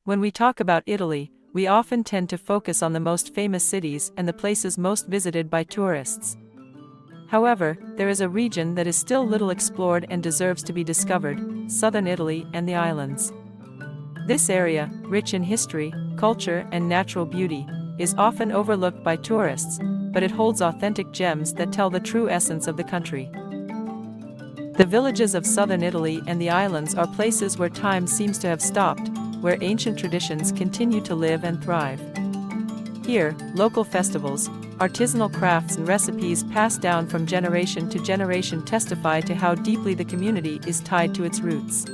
When we talk about Italy, we often tend to focus on the most famous cities and the places most visited by tourists. However, there is a region that is still little explored and deserves to be discovered: southern Italy and the islands. This area, rich in history, culture, and natural beauty, is often overlooked by tourists, but it holds authentic gems that tell the true essence of the country. The villages of southern Italy and the islands are places where time seems to have stopped, where ancient traditions continue to live and thrive. Here, local festivals, artisanal crafts and recipes passed down from generation to generation testify to how deeply the community is tied to its roots.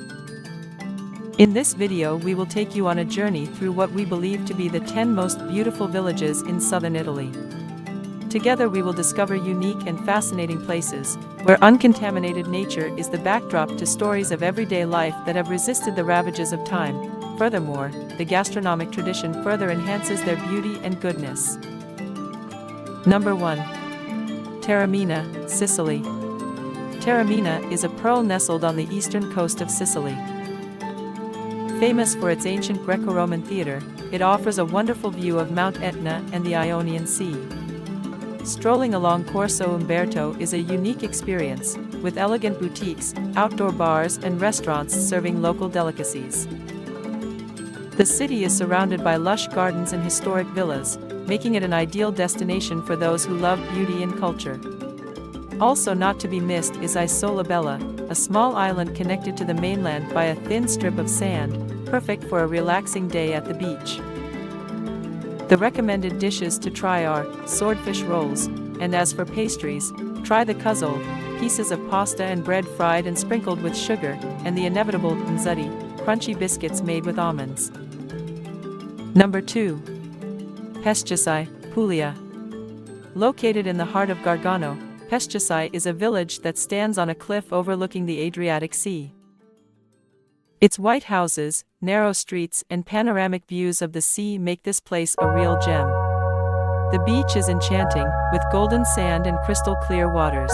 In this video, we will take you on a journey through what we believe to be the 10 most beautiful villages in southern Italy. Together we will discover unique and fascinating places, where uncontaminated nature is the backdrop to stories of everyday life that have resisted the ravages of time. Furthermore, the gastronomic tradition further enhances their beauty and goodness. Number 1. Taormina, Sicily. Taormina is a pearl nestled on the eastern coast of Sicily. Famous for its ancient Greco-Roman theater, it offers a wonderful view of Mount Etna and the Ionian Sea. Strolling along Corso Umberto is a unique experience, with elegant boutiques, outdoor bars, and restaurants serving local delicacies. The city is surrounded by lush gardens and historic villas, making it an ideal destination for those who love beauty and culture. Also not to be missed is Isola Bella, a small island connected to the mainland by a thin strip of sand, perfect for a relaxing day at the beach. The recommended dishes to try are swordfish rolls, and as for pastries, try the cuzzole, pieces of pasta and bread fried and sprinkled with sugar, and the inevitable nzudi, crunchy biscuits made with almonds. Number 2. Peschici, Puglia. Located in the heart of Gargano, Peschici is a village that stands on a cliff overlooking the Adriatic Sea. Its white houses, narrow streets, and panoramic views of the sea make this place a real gem. The beach is enchanting, with golden sand and crystal-clear waters.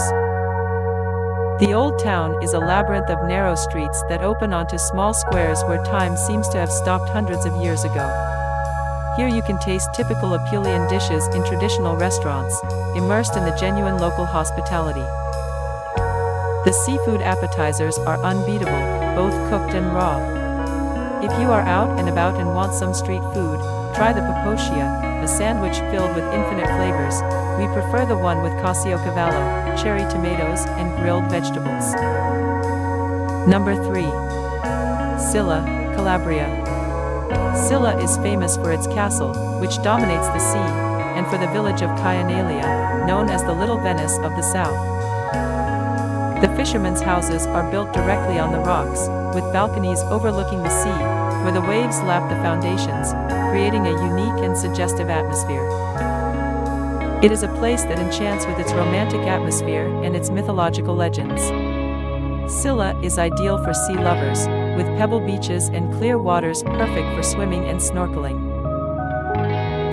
The old town is a labyrinth of narrow streets that open onto small squares where time seems to have stopped hundreds of years ago. Here you can taste typical Apulian dishes in traditional restaurants, immersed in the genuine local hospitality. The seafood appetizers are unbeatable, both cooked and raw. If you are out and about and want some street food, try the papocia, a sandwich filled with infinite flavors. We prefer the one with cassio-cavallo, cherry tomatoes, and grilled vegetables. Number 3. Scilla, Calabria. Scilla is famous for its castle, which dominates the sea, and for the village of Caionalia, known as the Little Venice of the South. The fishermen's houses are built directly on the rocks, with balconies overlooking the sea, where the waves lap the foundations, creating a unique and suggestive atmosphere. It is a place that enchants with its romantic atmosphere and its mythological legends. Scilla is ideal for sea lovers, with pebble beaches and clear waters perfect for swimming and snorkeling.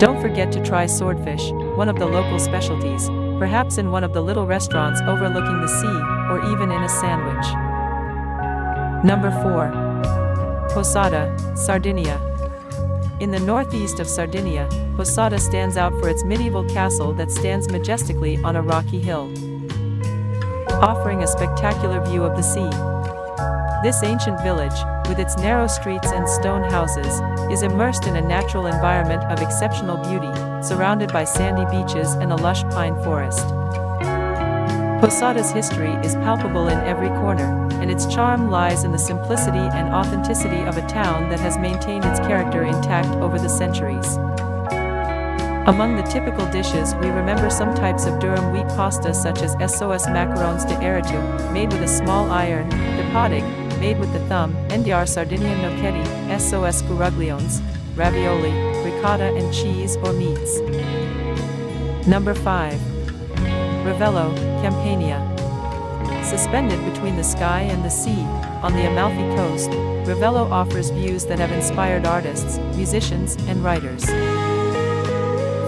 Don't forget to try swordfish, one of the local specialties, perhaps in one of the little restaurants overlooking the sea, or even in a sandwich. Number 4. Posada, Sardinia. In the northeast of Sardinia, Posada stands out for its medieval castle that stands majestically on a rocky hill, offering a spectacular view of the sea. This ancient village, with its narrow streets and stone houses, is immersed in a natural environment of exceptional beauty, surrounded by sandy beaches and a lush pine forest. Posada's history is palpable in every corner, and its charm lies in the simplicity and authenticity of a town that has maintained its character intact over the centuries. Among the typical dishes we remember some types of durum wheat pasta such as SOS macarons de Eritu, made with a small iron, de podig, made with the thumb, NDR Sardinian gnocchetti, SOS scurugliones, ravioli, ricotta and cheese or meats. Number 5. Ravello, Campania. Suspended between the sky and the sea, on the Amalfi coast, Ravello offers views that have inspired artists, musicians, and writers.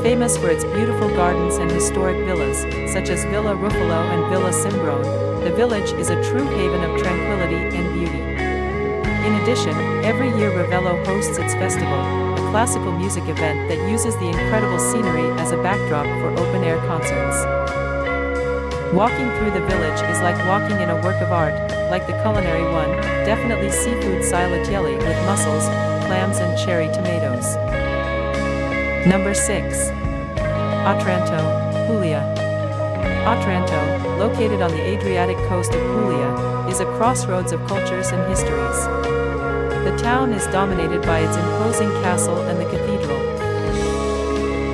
Famous for its beautiful gardens and historic villas, such as Villa Ruffalo and Villa Simbrone, the village is a true haven of tranquility and beauty. In addition, every year Ravello hosts its festival, a classical music event that uses the incredible scenery as a backdrop for open-air concerts. Walking through the village is like walking in a work of art, like the culinary one, definitely seafood silatielli with mussels, clams and cherry tomatoes. Number 6. Otranto, Puglia. Otranto, located on the Adriatic coast of Puglia, is a crossroads of cultures and histories. The town is dominated by its imposing castle and the cathedral.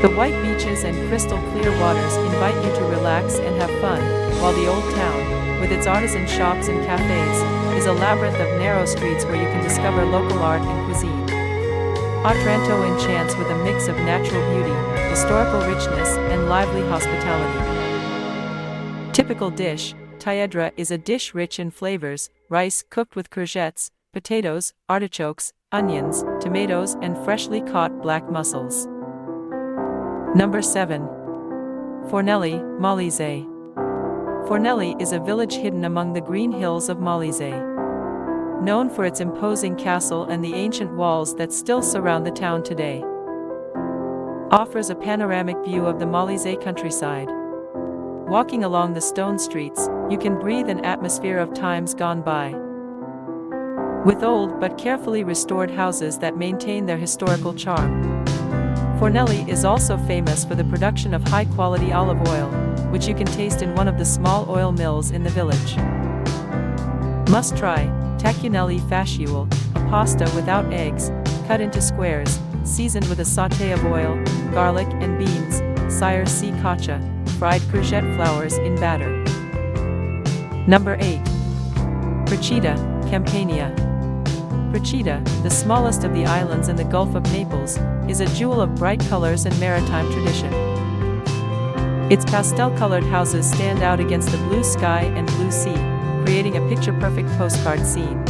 The white beaches and crystal clear waters invite you to relax and have fun, while the old town, with its artisan shops and cafes, is a labyrinth of narrow streets where you can discover local art and cuisine. Otranto enchants with a mix of natural beauty, historical richness, and lively hospitality. Typical dish, taedra is a dish rich in flavors: rice cooked with courgettes, potatoes, artichokes, onions, tomatoes, and freshly caught black mussels. Number 7. Fornelli, Molise. Fornelli is a village hidden among the green hills of Molise. Known for its imposing castle and the ancient walls that still surround the town today. Offers a panoramic view of the Molise countryside. Walking along the stone streets, you can breathe an atmosphere of times gone by. With old but carefully restored houses that maintain their historical charm. Fornelli is also famous for the production of high-quality olive oil, which you can taste in one of the small oil mills in the village. Must try, tacchunelli fasciole, a pasta without eggs, cut into squares, seasoned with a sauté of oil, garlic and beans, sire si caccia, fried courgette flowers in batter. Number 8. Procida, Campania. Procida, the smallest of the islands in the Gulf of Naples, is a jewel of bright colors and maritime tradition. Its pastel-colored houses stand out against the blue sky and blue sea, creating a picture-perfect postcard scene.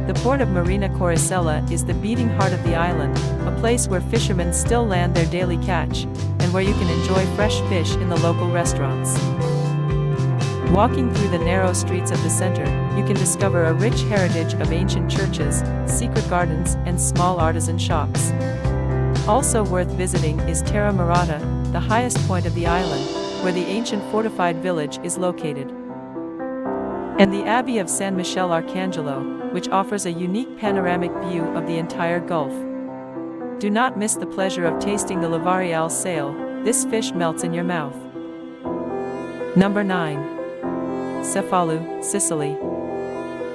The port of Marina Coricella is the beating heart of the island, a place where fishermen still land their daily catch, and where you can enjoy fresh fish in the local restaurants. Walking through the narrow streets of the center, you can discover a rich heritage of ancient churches, secret gardens, and small artisan shops. Also worth visiting is Terra Marata, the highest point of the island, where the ancient fortified village is located. And the Abbey of San Michele Arcangelo, which offers a unique panoramic view of the entire Gulf. Do not miss the pleasure of tasting the Lavarial sail. This fish melts in your mouth. Number 9. Cefalu, Sicily.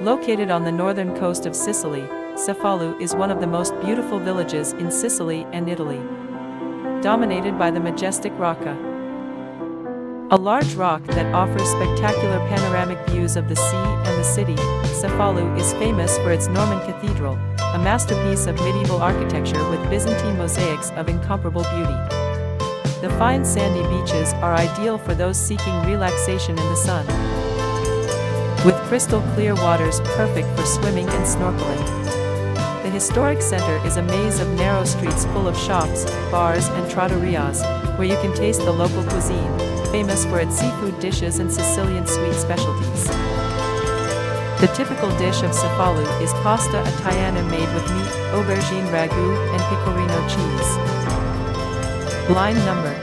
Located on the northern coast of Sicily, Cefalu is one of the most beautiful villages in Sicily and Italy. Dominated by the majestic Rocca. A large rock that offers spectacular panoramic views of the sea and the city, Cefalu is famous for its Norman cathedral, a masterpiece of medieval architecture with Byzantine mosaics of incomparable beauty. The fine sandy beaches are ideal for those seeking relaxation in the sun, with crystal clear waters perfect for swimming and snorkeling. The historic center is a maze of narrow streets full of shops, bars and trattorias, where you can taste the local cuisine, famous for its seafood dishes and Sicilian sweet specialties. The typical dish of Cefalu is pasta italiana made with meat, aubergine ragu, and pecorino cheese. Line number.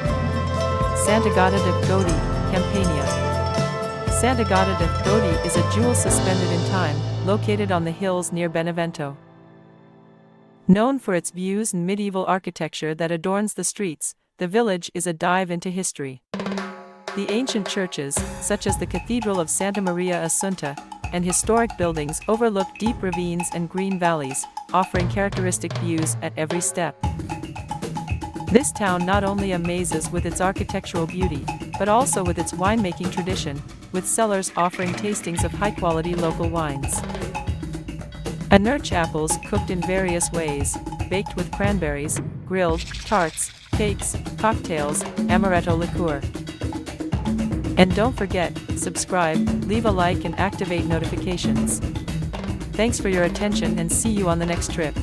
Sant'Agata de' Goti, Campania. Sant'Agata de' Goti is a jewel suspended in time, located on the hills near Benevento. Known for its views and medieval architecture that adorns the streets, the village is a dive into history. The ancient churches, such as the Cathedral of Santa Maria Assunta, and historic buildings overlook deep ravines and green valleys, offering characteristic views at every step. This town not only amazes with its architectural beauty, but also with its winemaking tradition, with cellars offering tastings of high-quality local wines. Anerch apples cooked in various ways, baked with cranberries, grilled, tarts, cakes, cocktails, amaretto liqueur. And don't forget, subscribe, leave a like and activate notifications. Thanks for your attention and see you on the next trip.